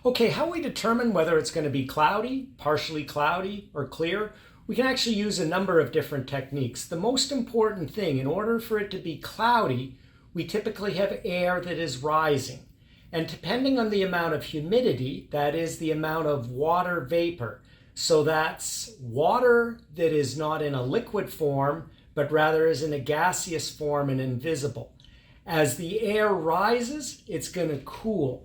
Okay, how we determine whether it's going to be cloudy, partially cloudy, or clear, we can actually use a number of different techniques. The most important thing, in order for it to be cloudy, we typically have air that is rising. And depending on the amount of humidity, that is the amount of water vapor. So that's water that is not in a liquid form, but rather is in a gaseous form and invisible. As the air rises, it's going to cool.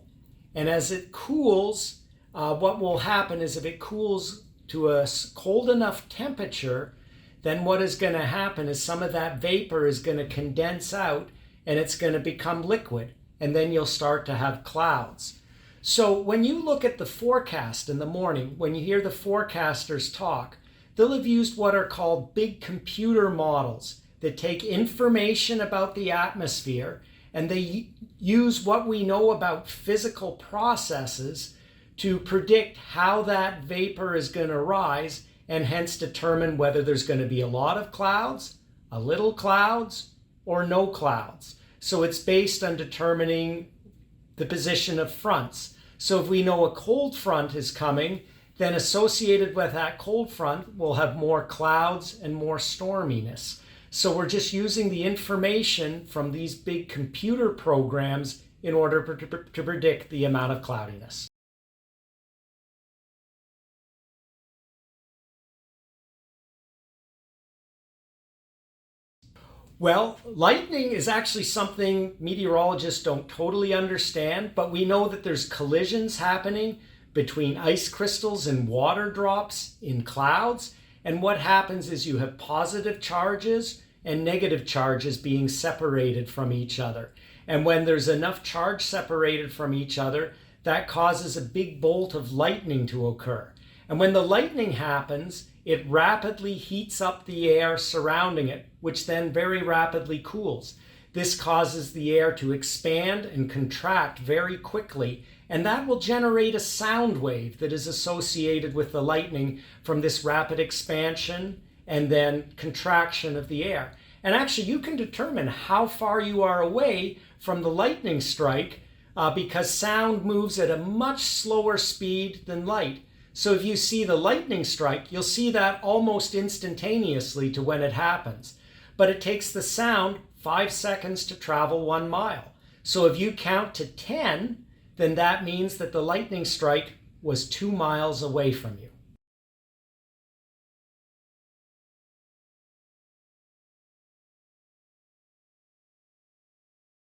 And as it cools, what will happen is if it cools to a cold enough temperature, then what is going to happen is some of that vapor is going to condense out and it's going to become liquid. And then you'll start to have clouds. So when you look at the forecast in the morning, when you hear the forecasters talk, they'll have used what are called big computer models that take information about the atmosphere and they use what we know about physical processes to predict how that vapor is going to rise and hence determine whether there's going to be a lot of clouds, a little clouds, or no clouds. So it's based on determining the position of fronts. So if we know a cold front is coming, then associated with that cold front, we'll have more clouds and more storminess. So we're just using the information from these big computer programs in order to predict the amount of cloudiness. Well, lightning is actually something meteorologists don't totally understand, but we know that there's collisions happening between ice crystals and water drops in clouds. And what happens is you have positive charges and negative charges being separated from each other. And when there's enough charge separated from each other, that causes a big bolt of lightning to occur. And when the lightning happens, it rapidly heats up the air surrounding it, which then very rapidly cools. This causes the air to expand and contract very quickly, and that will generate a sound wave that is associated with the lightning from this rapid expansion and then contraction of the air. And actually, you can determine how far you are away from the lightning strike because sound moves at a much slower speed than light. So if you see the lightning strike, you'll see that almost instantaneously to when it happens. But it takes the sound 5 seconds to travel 1 mile. So if you count to 10, then that means that the lightning strike was 2 miles away from you.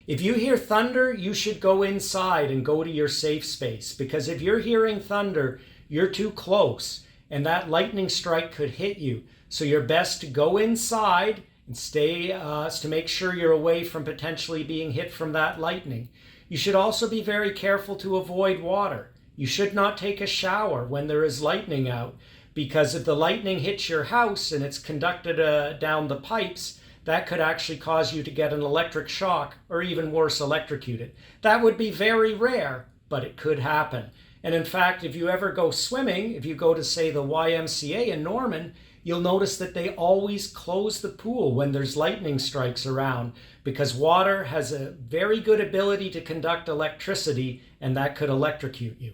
If you hear thunder, you should go inside and go to your safe space, because if you're hearing thunder, you're too close and that lightning strike could hit you. So you're best to go inside and stay to make sure you're away from potentially being hit from that lightning. You should also be very careful to avoid water. You should not take a shower when there is lightning out, because if the lightning hits your house and it's conducted down the pipes, that could actually cause you to get an electric shock or even worse, electrocuted. That would be very rare, but it could happen. And in fact, if you ever go swimming, if you go to, say, the YMCA in Norman, you'll notice that they always close the pool when there's lightning strikes around, because water has a very good ability to conduct electricity, and that could electrocute you.